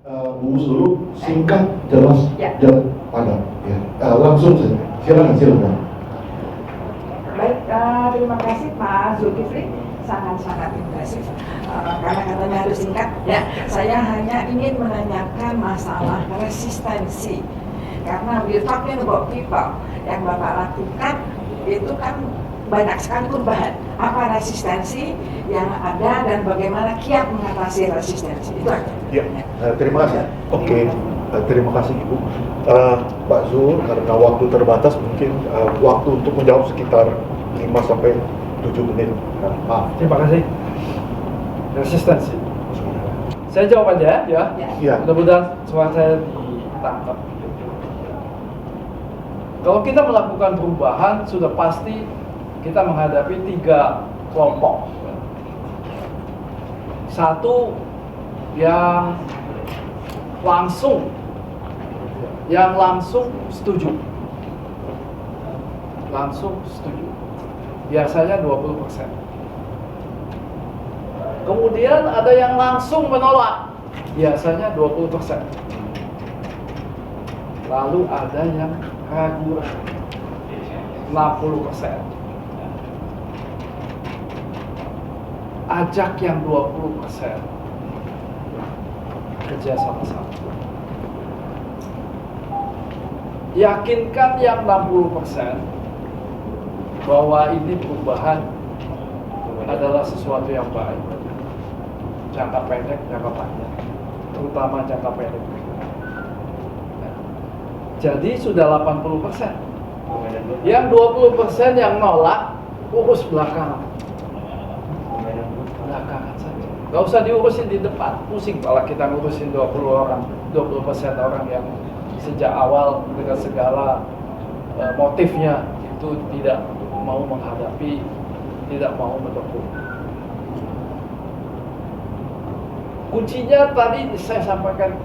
Bu dulu singkat, jelas, Ya. dan padat. Ya. Langsung saja. Silakan. Baik, terima kasih Pak Zulkifli, sangat-sangat impresif. Karena katanya harus singkat, ya. Saya hanya ingin menanyakan masalah resistensi. Karena we're talking about people, yang Bapak lakukan itu kan banyak sekali perubahan. Apa resistensi yang ada dan bagaimana kiat mengatasi resistensi itu aja. Ya, terima kasih. Oke, terima kasih Ibu. Pak Zul, karena waktu terbatas mungkin waktu untuk menjawab sekitar 5-7 menit. Maaf. Terima kasih. Resistensi. Saya jawab aja ya. Ya. Mudah-mudahan suara saya ditangkap. Kalau kita melakukan perubahan, sudah pasti kita menghadapi 3 kelompok. Satu yang langsung setuju. Biasanya 20%. Kemudian ada yang langsung menolak, biasanya 20%. Lalu ada yang ragu-ragu, 60%. Ajak yang 20% kerja sama-sama. Yakinkan yang 60% bahwa ini perubahan adalah sesuatu yang baik, jangka pendek, jangka panjang, terutama jangka pendek. Jadi sudah 80%. Yang 20% yang nolak, urus belakangan saja. Gak usah diurusin di depan, pusing kalau kita ngurusin 20% orang yang sejak awal dengan segala motifnya itu tidak mau menghadapi, tidak mau mendukung. Kuncinya tadi saya sampaikan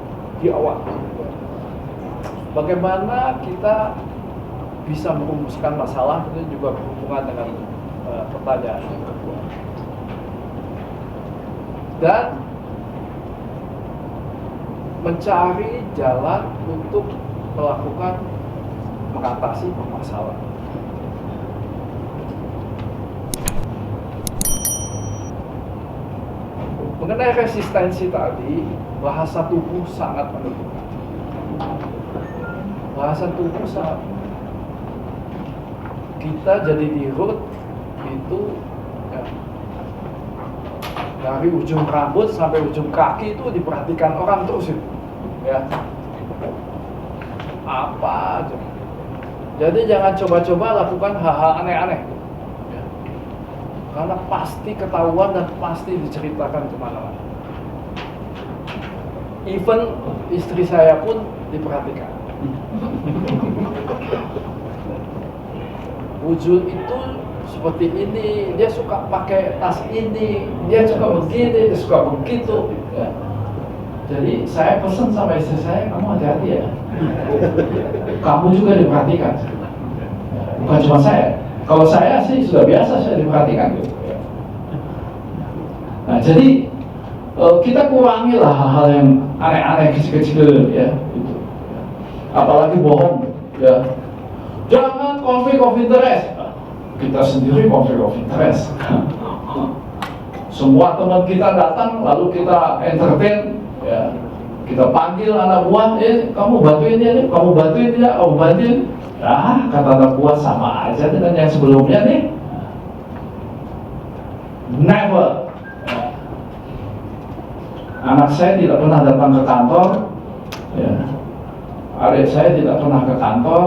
di awal. Bagaimana kita bisa merumuskan masalah itu juga berhubungan dengan pertanyaan yang kedua. Dan mencari jalan untuk melakukan mengatasi permasalahan. Mengenai resistensi tadi, bahasa tubuh sangat menentukan. Bahasa tubuh sangat. Kita jadi di root itu ya, dari ujung rambut sampai ujung kaki itu diperhatikan orang terus itu, ya. Apa aja. Jadi jangan coba-coba lakukan hal-hal aneh-aneh, ya. Karena pasti ketahuan dan pasti diceritakan kemana-mana. Even istri saya pun diperhatikan. Wujud itu seperti ini, dia suka pakai tas ini, dia suka begini, dia suka begitu, ya. Jadi saya pesan sama istri saya, kamu hati-hati ya, kamu juga diperhatikan, bukan cuma saya. Kalau saya sih sudah biasa saya diperhatikan gitu, ya. Nah jadi kita kurangilah hal-hal yang aneh-aneh, kecil-kecil, ya, gitu. Apalagi bohong, ya. Jangan konflik of interest. Kita sendiri konflik of interest. Semua teman kita datang, lalu kita entertain, ya. Kita panggil anak buah, kamu bantuin dia, kamu bantuin dia, kamu bantuin. Ah, kata anak buah sama aja dengan yang sebelumnya nih. Never. Anak saya tidak pernah datang ke kantor, ya. Adik saya tidak pernah ke kantor,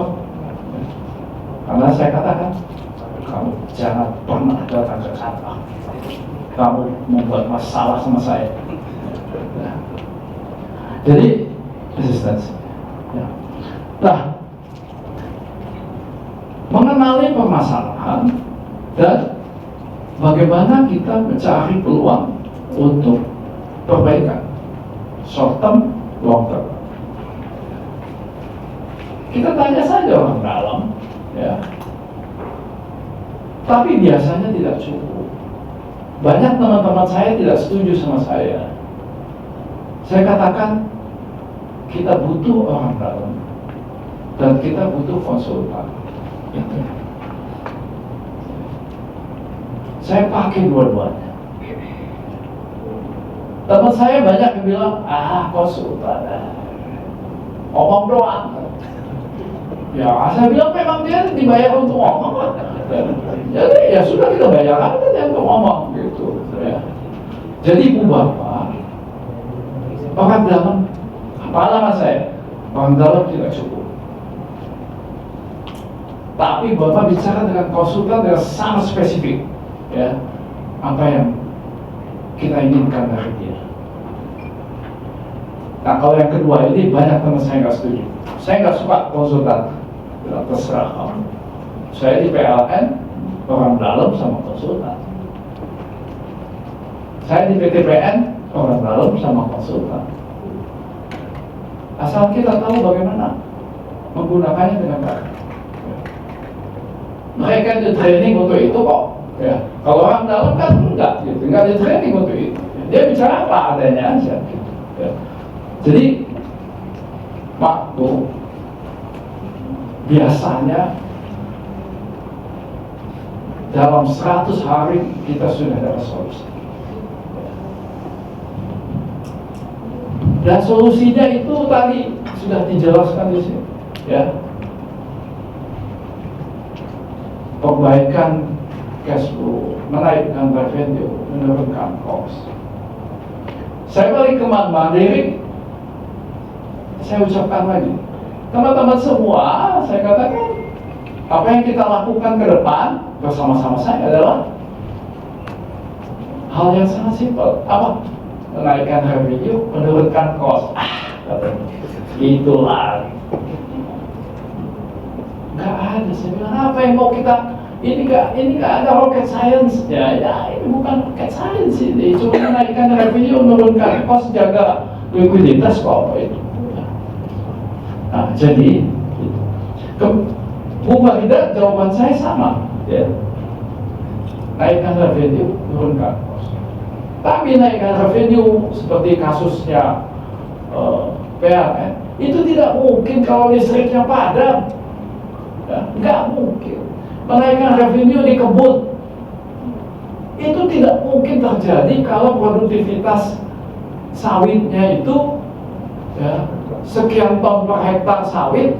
karena saya katakan, kamu jangan pernah datang ke kantor. Kamu membuat masalah sama saya. Ya. Jadi resistensi. Ya. Nah, mengenali permasalahan dan bagaimana kita mencari peluang untuk perbaikan, short term, long term. Kita tanya saja orang dalam, ya. Tapi biasanya tidak cukup. Banyak teman-teman saya tidak setuju sama saya. Saya katakan, kita butuh orang dalam dan kita butuh konsultan. Saya pakai dua-duanya. Teman saya banyak yang bilang, konsultan, omong doang. Ya, saya bilang memang dia dibayar untuk ngomong. Jadi ya sudah, kita bayar aja dia untuk ngomong gitu. Ya. Jadi Bu Bapak, orang dalam, pengalaman saya, orang dalam tidak cukup. Tapi Bapak bicara dengan konsultan dengan sangat spesifik, ya, apa yang kita inginkan dari dia. Nah, kalau yang kedua ini banyak teman saya nggak setuju. Saya nggak suka konsultan, tidak terserah kamu. Saya di PLN orang dalam sama konsultan. Saya di PTPN orang dalam sama konsultan. Asal kita tahu bagaimana menggunakannya dengan baik. Mereka di training untuk itu kok. Ya, kalau orang dalam kan enggak, gitu, enggak di training untuk itu. Dia bicara apa adanya aja. Gitu. Ya. Jadi waktu biasanya dalam 100 hari kita sudah ada solusi. Dan solusinya itu tadi sudah dijelaskan di sini, ya. Perbaikan cash flow, menaikkan revenue, menurunkan cost. Saya balik ke Mandiri, saya ucapkan lagi, teman-teman semua, saya katakan, apa yang kita lakukan ke depan bersama-sama saya adalah hal yang sangat simpel. Apa? Menaikkan revenue, menurunkan cost. Katanya, itulah. Nggak ada, saya bilang apa yang mau kita, ini nggak ada rocket science, ya ini bukan rocket science, ini cuma menaikkan revenue, menurunkan cost, jaga likuiditas kok itu. Nah, jadi Bu Farida, jawaban saya sama, ya. Naikkan revenue, menurunkan cost. Tapi naikkan revenue seperti kasusnya PLN itu tidak mungkin kalau listriknya padam, ya, nggak mungkin. Menaikkan revenue di kebun itu tidak mungkin terjadi kalau produktivitas sawitnya itu, ya, sekian ton per hektar sawit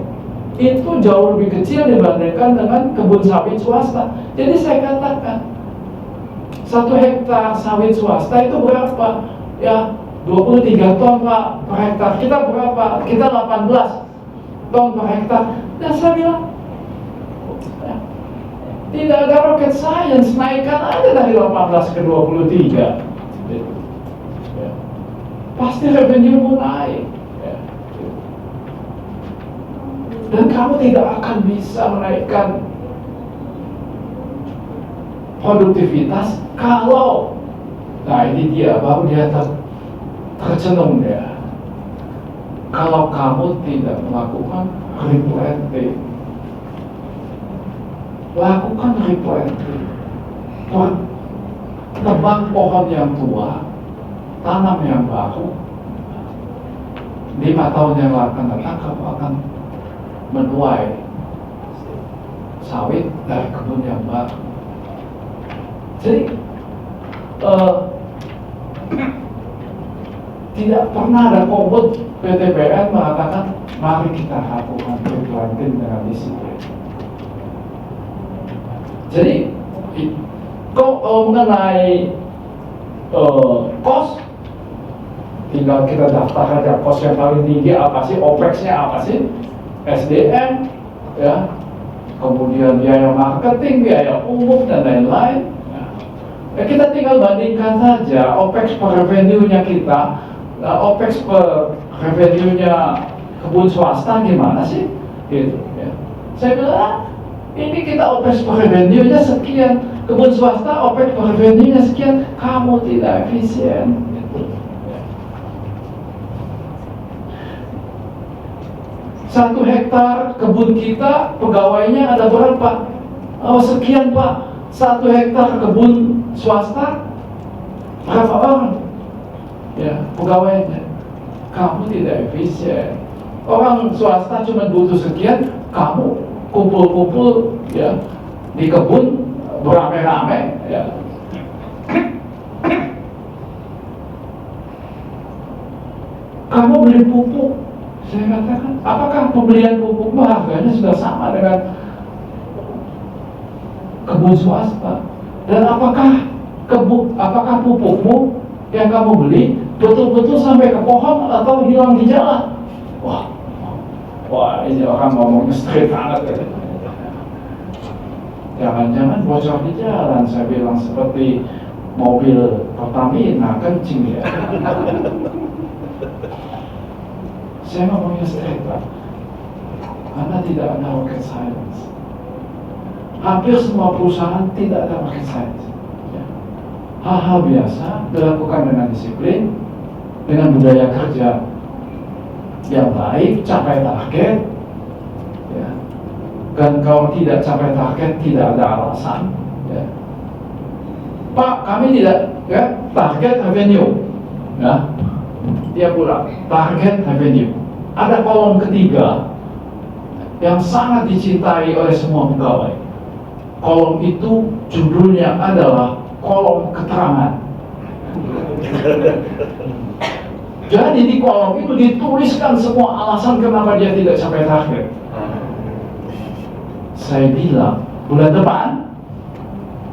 itu jauh lebih kecil dibandingkan dengan kebun sawit swasta. Jadi saya katakan 1 hektar sawit swasta itu berapa? Ya 23 ton Pak per hektar. Kita berapa? Kita 18 ton per hektar. Dan saya bilang, ya, tidak ada rocket science, naikkan aja dari 18 ke 23. Ya. Pasti revenue mau naik. Ya. Dan kamu tidak akan bisa menaikkan produktivitas kalau, nah ini dia, baru dia tercenung ya, kalau kamu tidak melakukan replanting. Lakukan replanting, tebang pohon yang tua, tanam yang baru. 5 tahun yang akan datang kamu akan menuai sawit dari kebun yang baru. Jadi tidak pernah ada komod PTPN mengatakan mari kita lakukan replanting dengan disiplin. Jadi kalau mengenai cost, tinggal kita daftar aja cost yang paling tinggi apa sih, OPEX-nya apa sih, SDM, ya, kemudian biaya marketing, biaya umum dan lain-lain. Ya, kita tinggal bandingkan saja OPEX per revenue-nya kita, OPEX per revenue-nya kebun swasta gimana sih? Gitu, ya. Saya bilang, ini kita OPEX per revenue-nya sekian, kebun swasta OPEX per revenue-nya sekian, kamu tidak efisien. Gitu, ya. 1 hektar kebun kita, pegawainya ada berapa? Oh, sekian Pak. 1 hektar kebun swasta berapa orang? Ya, pegawainya. kamu tidak efisien. Orang swasta cuma butuh sekian, kamu kumpul-kumpul ya di kebun beramai-ramai ya. Kamu beli pupuk, saya katakan, apakah pembelian pupukmu harganya sudah sama dengan kebun swasta? Dan apakah pupukmu yang kamu beli betul-betul sampai ke pohon atau hilang di jalan? Wah, ini orang ngomongnya straight banget ya. Jangan-jangan bocor di jalan, saya bilang, seperti mobil Pertamina kencing ya. Saya ngomongnya straight Pak, karena tidak ada rocket science. Hampir semua perusahaan tidak ada rocket science. Hal-hal biasa dilakukan dengan disiplin, dengan budaya kerja yang baik, capai target ya. Dan kalau tidak capai target tidak ada alasan ya. Pak, kami tidak ya, target revenue ya. Dia pulang, target revenue. Ada kolom ketiga yang sangat dicintai oleh semua pegawai. Kolom itu judulnya adalah kolom keterangan. Jadi di kolom itu dituliskan semua alasan kenapa dia tidak capai target. Saya bilang, bulan depan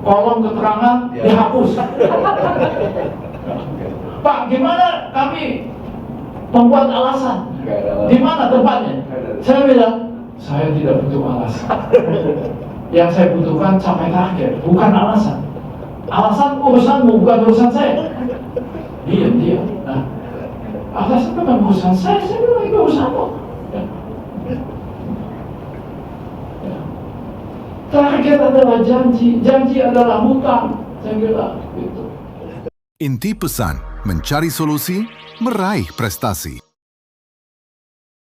kolom keterangan dihapus. Pak, gimana kami membuat alasan? Di mana tempatnya? Saya bilang, saya tidak butuh alasan. Yang saya butuhkan capai target, bukan alasan. Alasan urusanmu, bukan urusan saya. Diam. Nah, alasan bukan urusan saya bilang itu urusanmu. Ya. Target adalah janji adalah hutang. Saya bilang gitu. Inti pesan, mencari solusi, meraih prestasi.